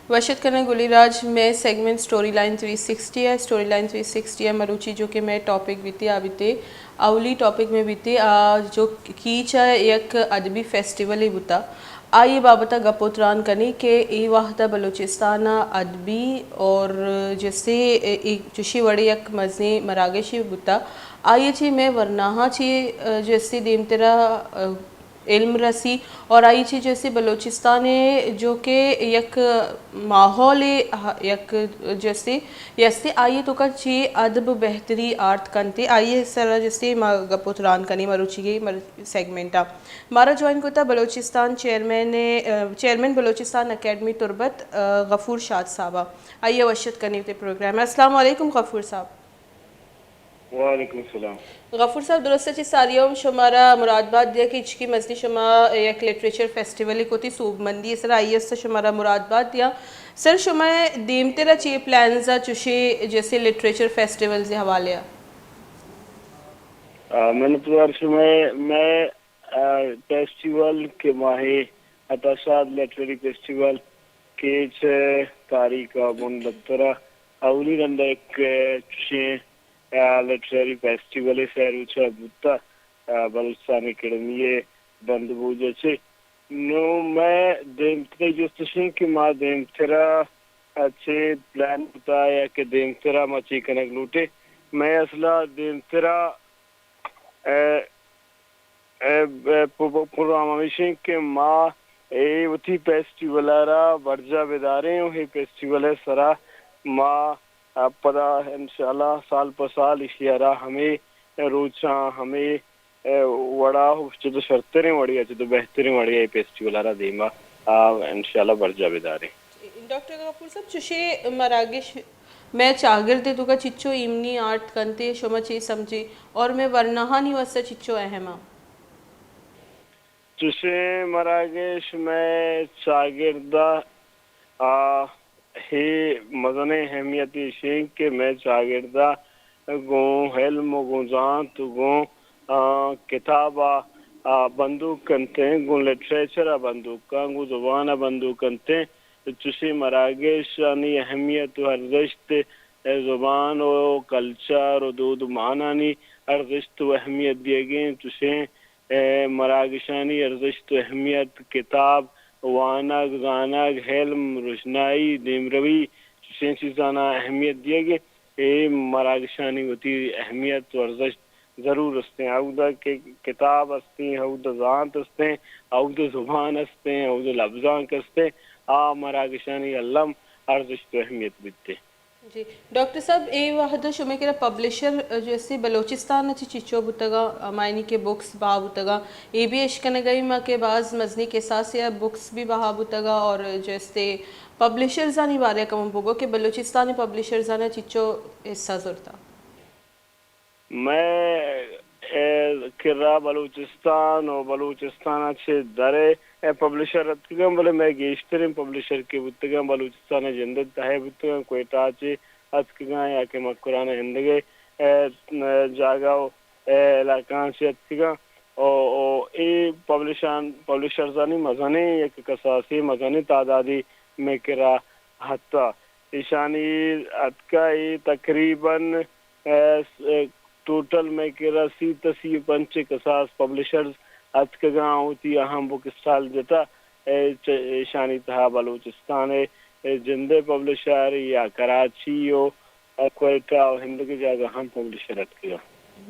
वशत करने गुलीराज में segment story line 360 है। स्टोरी लाइन 360 है मरुचि जो कि मैं टॉपिक बीते आबिते अवली टॉपिक में बीते जो कीच है एक अदबी फेस्टिवल ही बुता आइए बाबता गपोत्रान कनी के ई वाहदा बलूचिस्तान अदबी और जैसे एक चुशी वड़ी एक मज़े मरागशी बुता आइए ची मैं वरनाहा ची जैसे देम तेरा इल्म रसी और आई चीज़ जैसे बलूचिस्तान है जो कि एक माहौल एक जैसे जैसे आइए तो कर ची अदब बेहतरी आर्ट करते आइए सर जैसे गपुतरान कनी मरुचि की सेगमेंटा मारा ज्वाइन को था बलूचिस्तान चेयरमैन बलूचिस्तान अकेडमी तुरबत गफूर शाद साहबा आइए वशत करनी थे प्रोग्राम। अस्सलाम वालेकुम गफूर साहब। वालेकुम सलाम। गफूर साहब दुरुस्त ची सारियों शुमारा मुरादबाद दिया कि इचकी मजली शुमा एक लिटरेचर फेस्टिवल को थी सूबमंदी सर आई एस शुमारा मुरादबाद दिया सर शुमा दीम तेरा ची प्लान्स चुशी जैसे लिटरेचर फेस्टिवल से हवाले मैंने तो अर्श में मैं फेस्टिवल के माहे अताशाद लिटरेरी फेस्टिवल के तारीख मुंदतरा अवली रंदा एक चुशे लिटरेरी फेस्टिवल है सैरुचा बुत्ता बलुस्तान अकेडमी बंदबूजा से नो मैं देमतरा जो चुशे कि माँ देमतरा अच्छे प्लान बताया कि देमतरा मची कनक लूटे मैं असला देमतरा प्रोग्रामेशन के माँ वती फेस्टिवल वर्जा बेदारे हे फेस्टिवल है सरा माँ पदा इंशाल्लाह साल पर साल इशियारा हमें रोचा हमें वड़ा तो शर्तरे वड़िया तो बेहतरीन वड़िया फेस्टिवल आ देमा इंशाल्लाह वर्जा बेदारे। डॉक्टर गफूर साहब चुशे मरागिश मैं चागिर तो का चिच्चो इमनी आर्ट कंते शुमा ची समझी और मैं वरनाहा नहीं वस्ता चिच्चो अहमा चुशे मरागिश मैं चागिरदा हे मजने अहमियती शेख के मैं चागिरदा गो हेल्म गो जात गो किताबा बंदूक कंते गो लिटरेचर बंदूक गो जुबान बंदूक कंते चुशी मरागिश यानी अहमियत अर्जिश्त ज़ुबान और कल्चर और दूध मानानी अर्जिश्त अहमियत दिए गए चुशे मरागिशानी अर्जिश्त अहमियत किताब वानग जानग हेल्म रोशनाई देमरवी चुशे चीज़ाना अहमियत दिए गए ये मरागिशानी होती अहमियत वर्जिश ज़रूर हस्ते आउदा के किताब हस्ते आउदा ज़ात हस्ते आउदा ज़ुबान हस्ते आउदा लफ्ज़ान हस्ते मरागिशानी अल्लम अर्जिश तो अहमियत बिते जी डॉक्टर साहब ए वाहदा शुमे के पब्लिशर जैसे बलोचिस्तान अच्छी चिचो बुतगा मायनी के बुक्स बहा बुतगा ए भी इश्कन गई माँ के बाज़ मजनी के साथ या बुक्स भी बहा बुतगा और जैसे पब्लिशर्स आनी बारे कम बुगो के बलोचिस्तानी पब्लिशर्स आना चिचो हिस्सा जुरता मैं किरा बलूचिस्तान और बलूचिस्तान अच्छे दरे पब्लिशर अतगम बोले मैं गेश्तरीन पब्लिशर के बुतगम बलूचिस्तान जिंदत तहे बुतगम कोयटा चे अतगम या के मकुराना हिंदगे जागाओ इलाका से अतगम और ए पब्लिशर्स आनी मजाने एक कसासी मजाने तादादी में किरा हत्ता ईशानी अतका ये तकरीबन टोटल में किरा सी पंच कसास पब्लिशर्स अतकगा होती अहम बुक स्टॉल देता शानी तहा बलूचिस्तान जिंदे पब्लिशर या कराची हो कोयटा और हिंद की जगह हम पब्लिशर अतकगा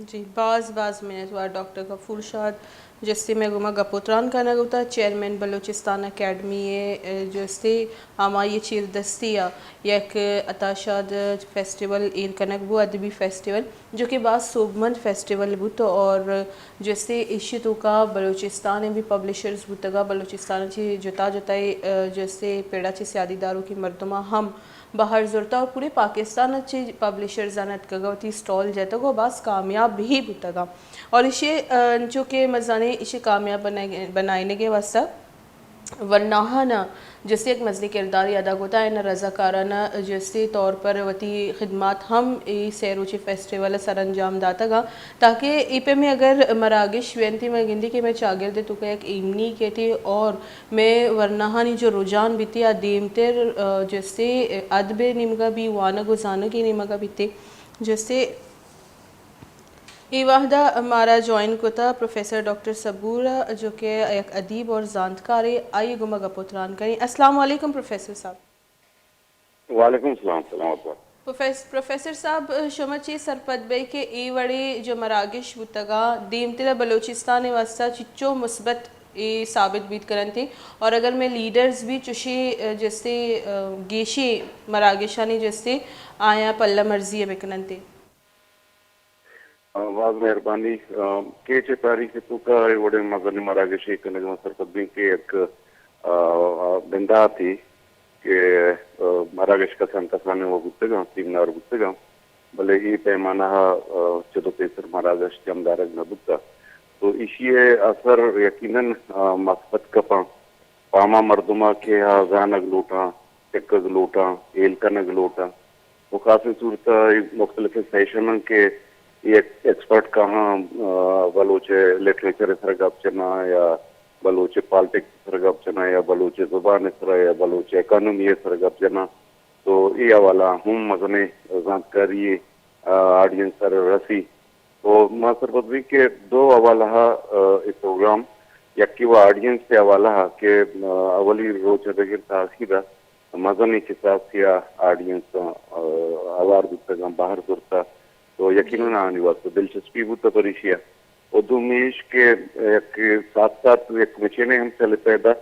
जी बाज़ में डॉक्टर गफूर शाद जिससे मैं गुमा गपोत्रान का नगुता चेयरमैन बलूचिस्तान अकेडमी जैसे आमा ये चीर दस्तिया एक अताशाद फेस्टिवल इन कनक वो अदबी फेस्टिवल जो कि बाद सोबमंद फेस्टिवल बुत और जैसे इश्तु का बलूचिस्तान भी पब्लिशर्स बुतगा बलूचिस्तान ची जुता जुताई जैसे पेड़ा ची सियादीदारों की मर्दमा हम बाहर जुरता और पूरे पाकिस्तान अच्छे पब्लिशर्स आनत कगवती स्टॉल जाता को बस कामयाब भी बुतगा और इसे जो कि मज़ाने इसे कामयाब बनाने के वास्ता वरनाहाना जैसे एक मजली किरदार अदा होता है न रज़ाकाराना जैसे तौर पर वती खिदमात हम ई सैरोची फेस्टिवल सर अंजाम दाता गा ताकि ई पे में अगर मरागिश वेंती में गिंदी कि मैं चागिर दे तो एक इमनी के थी और मैं वरनाहानी जो रुझान बीती या दीमतेर जैसे अदबे निमगा भी वाना गुजाना की निमगा बीते जैसे ये वाहदा हमारा ज्वाइन को था प्रोफेसर डॉक्टर सबूरा जो कि एक अदीब और जानकार है। आइए गुमा गपोतरान करें। अस्सलाम वालेकुम प्रोफेसर साहब। वालेकुम सलाम। प्रोफेसर साहब शमची सरपदबे के ए वड़े जो मरागिश बुतगा दीमतिला बलोचिस्तान वास्ता चिच्चो मुस्बत ये साबित बीत करन थे और अगर मैं लीडर्स भी चुशे जैसे गेशी मरागिशानी जैसे आया पल्ला मर्जी है बेकनन थे वाज मेहरबानी के चे तारीख तो का वडे मगन मरागश एक नगम सरपदबी के एक बिंदा थी कि मरागश का संतखाने वो गुत्तगा तीमनार गुत्तगा भले ही पैमाना चलो तेसर मरागश जमदारग न बुत्ता तो इसी असर यकीनन मकसद का पामा मर्दुमा के जानग लोटा टेकग लोटा एलकनग लोटा वो काफी सूरत मुख्तलिफ सेशन के एक एक्सपर्ट कहाँ बलोचे लिटरेचर सरगप चना या बलोचे पॉलिटिक्स सरगप चना या बलोचे जुबान सर या बलोचे इकोनॉमी सरगप चना तो ये वाला हम मजने जानकारी ऑडियंस सर रसी तो मास्टर पदवी के दो हवाला इस प्रोग्राम यकी वो ऑडियंस से हवाला के अवली रोज अदगिर ताखीरा मजनी किताब या ऑडियंस आवार दुर्ता बाहर दुर्ता तो यकीनन आने वास्ते दिलचस्पी बुत परिशिया उदुमेश के साथ साथ एक मचेने हम चले पैदा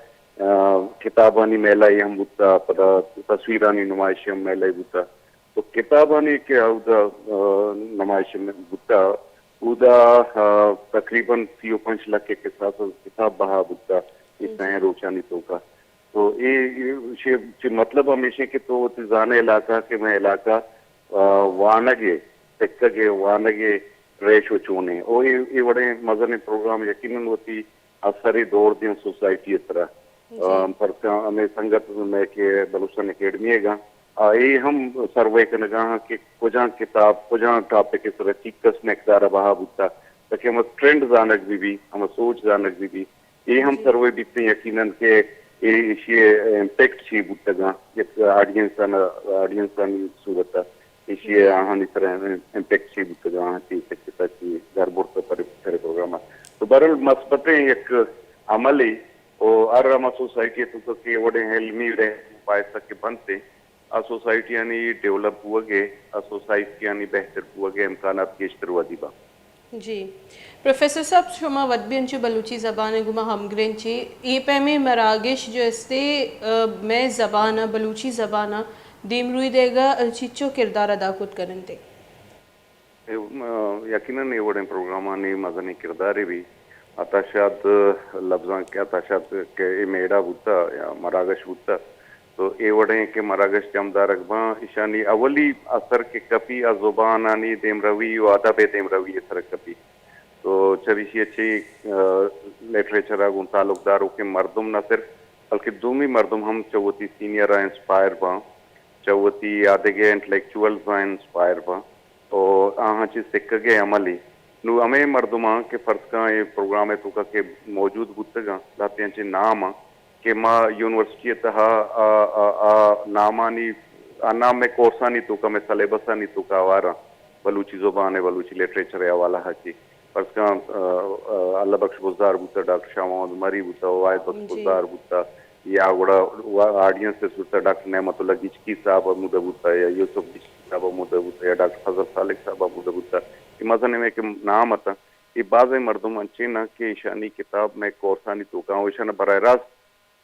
किताबानी मेलाई हम बुता पदा तस्वीरानी नुमाइश हम मेलाई बुता तो किताबानी के उदा नुमाइश में बुता उदा तकरीबन 35 लाख के साथ किताब बहा बुता इस नए रोचानी तो का तो ये मतलब हमेशा के तो जाने इलाका के मैं इलाका वानगे तेक्कगे वानगे रेशो चूने ओ ये बड़े मजने प्रोग्राम यकीनन होती असरी दौर दी सोसाइटी तरह पर हमें संगत में के बलूचिस्तान एकेडमी गा ये हम सर्वे करने गा कि कुछ किताब कुछ टॉपिक इस तरह चिकस नेकदार बहा बुता ताकि हम ट्रेंड जानक भी हम सोच जानक भी ये हम सर्वे बीते यकीनन के ये इम्पैक्ट छी बुता एक ऑडियंस सूरत इसी आहानी तरह इम्पैक्ट छी बुता थी सकता की गरबुर पर प्रोग्राम तो बरल मस्बते एक अमली और अरमा सोसाइटी तो के वडे हेल्मी रे पाए सके बनते आ सोसाइटी यानी डेवलप हुआ के आ सोसाइटी यानी बेहतर हुआ के इम्कानात केशतर वदीबा जी प्रोफेसर साहब शुमा वदबियंची बलूची ज़बान गुमा हमग्रेंची ये पे में मरागिश जो इससे मैं ज़बाना बलूची ज़बाना दीमरुई देगा चिच्चो किरदार अदा खुद करते यकीनन ये वडे प्रोग्रामानी मजनी किरदारे भी अताशाद लफ्जा के अताशाद के मेड़ा बुता या मरागश बुता तो ये वडे के मरागश जमदार अकबा ईशानी अवली असर के कपी अजुबानानी देमरवी व अदब देमरवी असर कपी तो चविशी अच्छी लिटरेचर अगुन ताल्लुकदारों के मर्दुम न सिर्फ बल्कि दूमी मर्दुम हम चौथी सीनियर इंस्पायर बा चौथी आधे इंटेलेक्चुअल इंस्पायर बा और आहाँ चीज सिक्क गए अमली नु हमें मर्दुमा के फर्ज का ये प्रोग्राम है तो का के मौजूद बुतगा लाते नाम के माँ यूनिवर्सिटी तहा नामानी नाम में कोर्सानी तो का में सलेबसानी तो का वारा बलूची जुबान है बलूची लिटरेचर है वाला हची फर्ज का अल्लाह बख्श बुज़दार बुता डॉक्टर शाह मोहम्मद मरी बुता वायद बख्श बुज़दार बुता या गुड़ा ऑडियंस से सुता डॉक्टर नेमतुल्लाह गिचकी साहब मुदा बुता या यूसुफ गिचकी साहब मुदा बुता या डॉक्टर फजल सालिक साहब मुदा बुता कि मजने में के नाम आता ये बाज़ मर्दुम अच्छी ना कि ईशानी किताब में कोर्सानी तो का ईशान बराह रास्त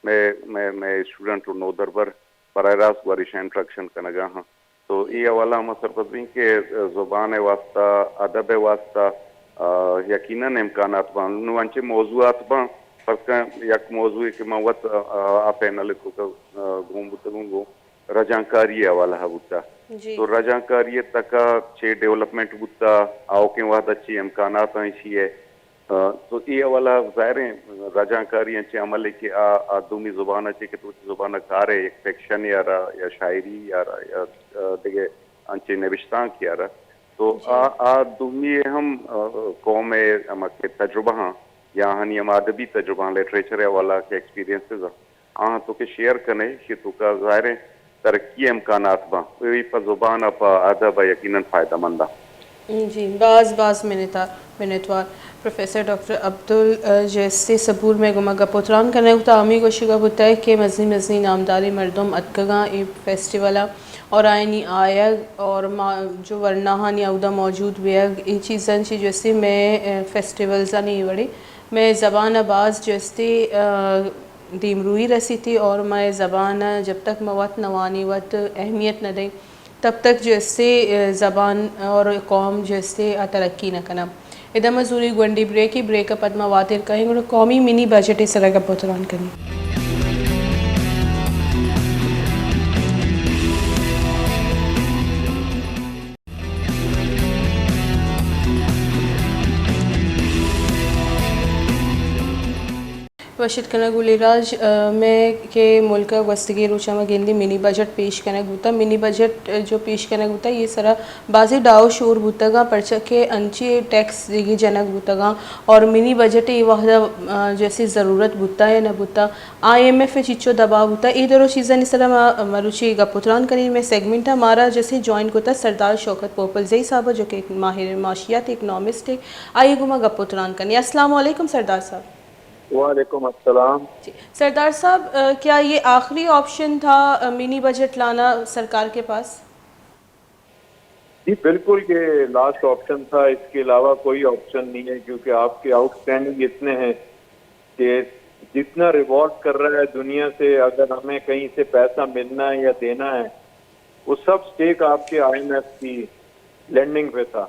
मैं स्टूडेंट नो दरबर बराह रास्त वारिश इंट्रक्शन का नगा हाँ तो ये हवाला हम सरपदवी के ज़ुबान वास्ता अदब वास्ता यकीनन इम्कानात बा नुवांचे मौजूआत बा फर्ज का यक मौजू के मवत पैनल को घूम बुतगो रजाकारी हवाला बुता तो रजाकारी तक छे डेवलपमेंट बुता आओ के वाद अच्छी इम्कानात ऐसी है تو یہ والا ظاہر رجاکاری عمل کہ دومی زبان کہ تو زبان کار ایک فیکشن یا شاعری یا دیگه انچے نوشتاں کیا رہا تو دومی ہم قوم اما کے تجربہ ہاں یا ہنی اما ادبی تجربہ لٹریچر والا کے ایکسپیرینسز تو کہ شیئر کرنے کہ تو کا ظاہر ترقی امکانات با وہی پر زبان پا ادب یقیناً فائدہ مند جی باز منتوار پروفیسر ڈاکٹر عبدل جیسے سبور میں گما گپوتران کرنے کو تعمی کو شگا ہوتا ہے کہ مزنی نامداری مردم اتکگاں ای فیسٹیولا اور آئینی آیا اور جو ورنہ یاودا موجود بھی ہے یہ چیزاں چی جیسے میں فیسٹیولزاں نہیں بڑی میں زبان باز جیسے دیمروئی رسی تھی اور میں زبان جب تک موت نوانی وقت اہمیت نہ دیں تب تک جیسے زبان اور قوم جیسے ترقی نہ کرنا ادھا مزوری گونڈی بریک اپ ادما واتر کہیں گے قومی منی بجٹ اس طرح کا پوتران کرنی وشد کنگ گلی راج میں کہ ملک گستگی روچہ میں گندی منی بجٹ پیش کرنے ہوتا منی بجٹ جو پیش کرنے ہوتا یہ سرا بازی ڈاؤ شور ہوتا گا پرچہ کے انچی ٹیکس دیگی جنک ہوتا گا اور منی بجٹ یہ وحدہ جیسی ضرورت ہوتا ہے نہ ہوتا IMF چیچو دباؤ ہوتا ہے یہ دونوں چیزیں اس طرح مروچی گا پتران کریں میں سیگمنٹ ہمارا جیسے جوائن ہوتا سردار شوکت پوپلزئی صاحب جو کہ ایک ماہر معاشیات اکنامسٹ ہے آئیے گما گا پتران کریں السلام علیکم سردار صاحب وعلیکم السلام جی سردار صاحب کیا یہ آخری آپشن تھا منی بجٹ لانا سرکار کے پاس؟ جی بالکل یہ لاسٹ آپشن تھا اس کے علاوہ کوئی آپشن نہیں ہے کیونکہ آپ کے آؤٹ اسٹینڈنگ اتنے ہیں کہ جتنا ریوارڈ کر رہا ہے دنیا سے اگر ہمیں کہیں سے پیسہ ملنا ہے یا دینا ہے وہ سب سٹیک آپ کے IMF کی لینڈنگ پہ تھا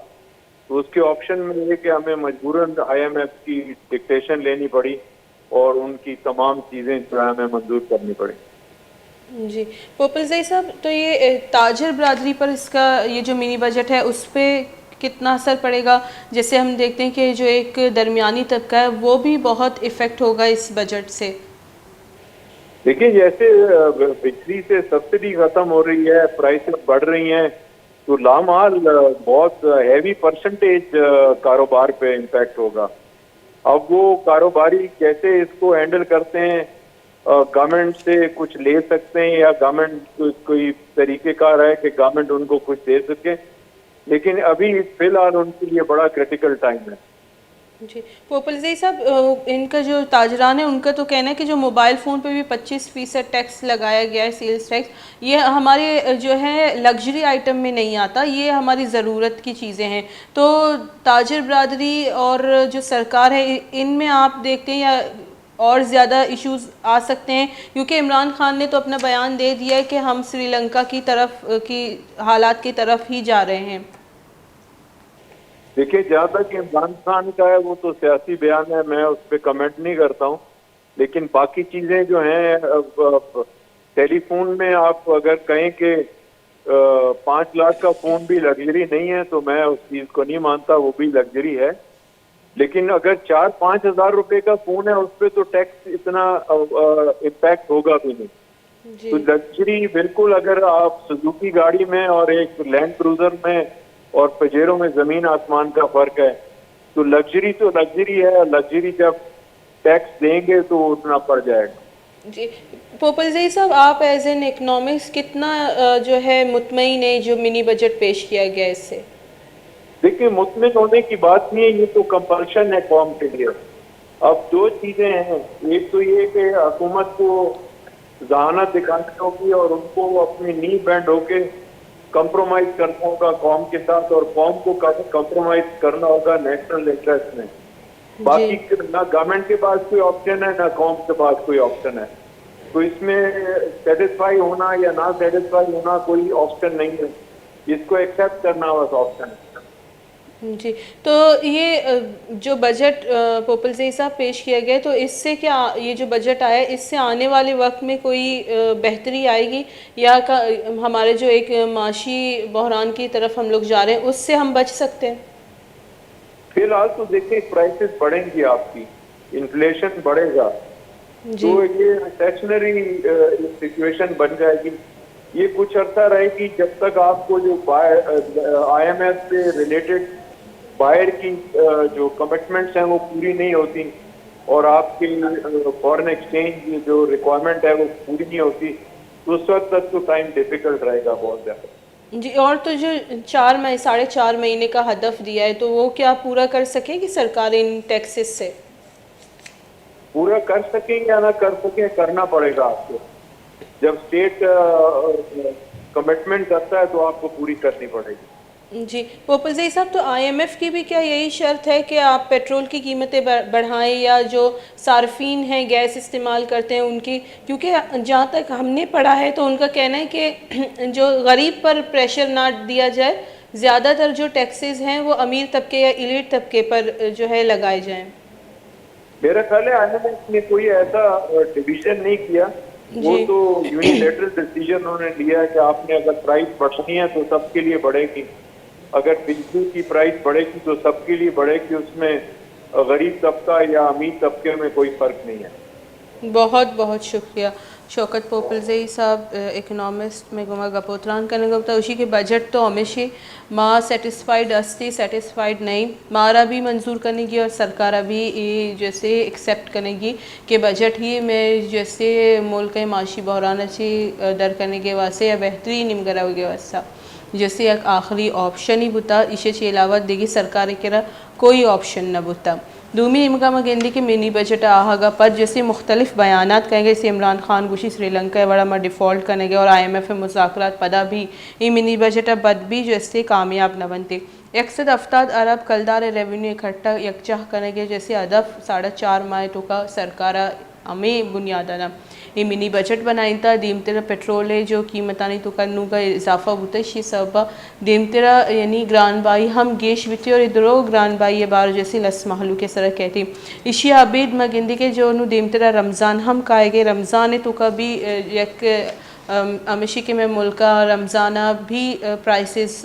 تو اس کے آپشن میں یہ کہ ہمیں مجبوراً IMF کی ڈکٹیشن لینی پڑی اور ان کی تمام چیزیں جو ہے ہمیں منظور کرنی پڑی جی پوپلزئی صاحب تو یہ تاجر برادری پر اس کا یہ جو منی بجٹ ہے اس پہ کتنا اثر پڑے گا جیسے ہم دیکھتے ہیں کہ جو ایک درمیانی طبقہ ہے وہ بھی بہت افیکٹ ہوگا اس بجٹ سے دیکھیں جیسے بجلی سے سبسڈی ختم ہو رہی ہے پرائسز بڑھ رہی ہیں تو لامحال بہت ہیوی پرسنٹیج کاروبار پہ امپیکٹ ہوگا اب وہ کاروباری کیسے اس کو ہینڈل کرتے ہیں گورنمنٹ سے کچھ لے سکتے ہیں یا گورنمنٹ کوئی طریقہ کار ہے کہ گورنمنٹ ان کو کچھ دے سکے لیکن ابھی فی الحال ان کے لیے بڑا کریٹیکل ٹائم ہے جی پوپلزئی صاحب ان کا جو تاجران ہے ان کا تو کہنا ہے کہ جو موبائل فون پہ بھی 25% ٹیکس لگایا گیا ہے سیلز ٹیکس یہ ہمارے جو ہے لگژری آئٹم میں نہیں آتا یہ ہماری ضرورت کی چیزیں ہیں تو تاجر برادری اور جو سرکار ہے ان میں آپ دیکھتے ہیں یا اور زیادہ ایشوز آ سکتے ہیں کیونکہ عمران خان نے تو اپنا بیان دے دیا ہے کہ ہم سری لنکا کی طرف کی حالات کی طرف ہی جا رہے ہیں دیکھیں جہاں تک عمران خان کا ہے وہ تو سیاسی بیان ہے میں اس پہ کمنٹ نہیں کرتا ہوں لیکن باقی چیزیں جو ہیں ٹیلی فون میں آپ اگر کہیں کہ 5 لاکھ کا فون بھی لگژری نہیں ہے تو میں اس چیز کو نہیں مانتا وہ بھی لگژری ہے لیکن اگر 4-5 ہزار روپے کا فون ہے اس پہ تو ٹیکس اتنا امپیکٹ ہوگا بھی نہیں تو لگژری بالکل اگر آپ سزوکی گاڑی میں اور ایک لینڈ کروزر میں اور پجیروں میں زمین آسمان کا فرق ہے تو لگژری ہے لگژری جب ٹیکس دیں گے تو اتنا پڑ جائے گا جی پوپلزئی صاحب آپ ایز این اکنامکس کتنا جو ہے مطمئن ہے جو منی بجٹ پیش کیا گیا اس سے دیکھیں مطمئن ہونے کی بات نہیں ہے یہ تو کمپلشن ہے قوم کے لیے اب 2 چیزیں ہیں ایک تو یہ کہ حکومت کو ذہانت دکھانی ہوگی اور ان کو اپنی نی بینڈ ہو کے کمپرومائز کرنا ہوگا قوم کے ساتھ اور قوم کو کمپرومائز کرنا ہوگا نیشنل انٹرسٹ میں باقی نہ گورنمنٹ کے پاس کوئی آپشن ہے نہ قوم کے پاس کوئی آپشن ہے تو اس میں سیٹسفائی ہونا یا نہ سیٹسفائی ہونا کوئی آپشن نہیں ہے اس کو ایکسیپٹ کرنا بس آپشن ہے جی تو یہ جو بجٹ پوپلزئی صاحب پیش کیا گیا تو اس سے کیا یہ جو بجٹ آیا اس سے آنے والے وقت میں کوئی بہتری آئے گی یا ہمارے جو ایک معاشی بحران کی طرف ہم لوگ جا رہے ہیں اس سے ہم بچ سکتے ہیں فی الحال تو دیکھیں پرائسز بڑھیں گی آپ کی, انفلیشن بڑھے گا, تو یہ ریسیشنری سچویشن بن جائے گی. یہ کچھ عرصہ رہے گی جب تک آپ کو جو آئی ایم ایف سے ریلیٹڈ باہر کی جو کمٹمنٹس ہیں وہ پوری نہیں ہوتی, اور آپ کی فارن ایکسچینج کی جو ریکوائرمنٹ ہے وہ پوری نہیں ہوتی, تو اس وقت تک تو ٹائم ڈیفیکلٹ رہے گا بہت زیادہ. جی, اور تو جو 4.5 مہینے کا ہدف دیا ہے تو وہ کیا پورا کر سکے گی سرکار ان ٹیکسز سے؟ پورا کر سکیں یا نہ کر سکیں, کرنا پڑے گا آپ کو. جب اسٹیٹ کمٹمنٹ کرتا ہے تو آپ کو پوری کرنی پڑے گی. جی پوپل زئی صاحب, تو آئی ایم ایف کی بھی کیا یہی شرط ہے کہ آپ پیٹرول کی قیمتیں بڑھائیں, یا جو صارفین ہیں گیس استعمال کرتے ہیں ان کی, کیونکہ جہاں تک ہم نے پڑھا ہے تو ان کا کہنا ہے کہ جو غریب پر پریشر نہ دیا جائے, زیادہ تر جو ٹیکسز ہیں وہ امیر طبقے یا ایلیٹ طبقے پر جو ہے لگائے جائیں. میرا خیال ہے آئی ایم ایف نے کوئی ایسا ڈیسیژن نہیں کیا, وہ تو یونیلیٹرل ڈیسیژن انہوں نے لیا ہے کہ آپ نے اگر پرائس بڑھنی ہے تو سب کے لیے بڑھے گی, اگر بجلی کی پرائس بڑھے گی تو سب کے لیے بڑھے گی, اس میں غریب طبقہ یا امیر طبقے میں کوئی فرق نہیں ہے. بہت بہت شکریہ شوکت پوپل زئی صاحب, اکنامسٹ میں گما گپوتران کرنے گا اسی کے بجٹ تو ہمیشہ ماں سیٹسفائیڈ استی سیٹسفائیڈ نہیں, مارا بھی منظور کرنے گی اور سرکارہ بھی جیسے ایکسیپٹ کرنے گی کہ بجٹ ہی میں جیسے ملک معاشی بحران اچھی در کرنے کے واسطے یا بہترین نمگرہ کے واسطہ جیسے ایک آخری آپشن ہی بتا, اسے چھ علاوہ دیگی سرکار کے رہا کوئی آپشن نہ بتا. دومی امکا مگندی کے منی بجٹ آہا پر جیسے مختلف بیانات کہیں گے, اسے عمران خان گوشی سری لنکا بڑا میں ڈیفالٹ کرنے گے اور آئی ایم ایف مذاکرات پدا بھی یہ منی بجٹ بد بھی جیسے کامیاب نہ بنتے. 170 ارب کلدار ریونیو اکٹھا یکجا کرنے گے جیسے ادب 4.5 ماہ تو کا سرکارہ ہمیں بنیادانہ یہ منی بجٹ بنائی تھا. دیم تیرہ پیٹرول ہے جو قیمتانی تو کرنوں کا اضافہ ہوتا ہے, اسی سبب دیم تیرہ یعنی گران بائی ہم گیش بیتی اور ادھرو گران بائی یہ بار جیسے لس محلو کے سرح کہتی. اسی عبید مگندی کے جو انہوں دیم تیرہ رمضان ہم کہے گے, رمضان تو کا بھی یک ہمیشہ کے میں ملکہ رمضانہ بھی پرائسز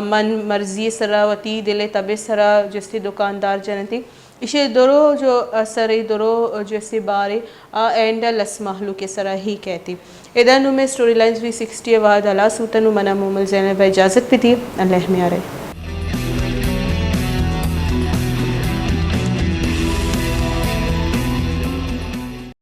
من مرضی سرا وتی دلے طبع سرا جیسے دکاندار جنتی اسے درو جو اثر درو جیسے بارے اینڈ لس محلو کے سرا ہی کہتی. ادھر میں اسٹوری لائنز 360 واد اللہ سوتنو منا مومل زینب اجازت بھی دی. اللہ میں آ رہے.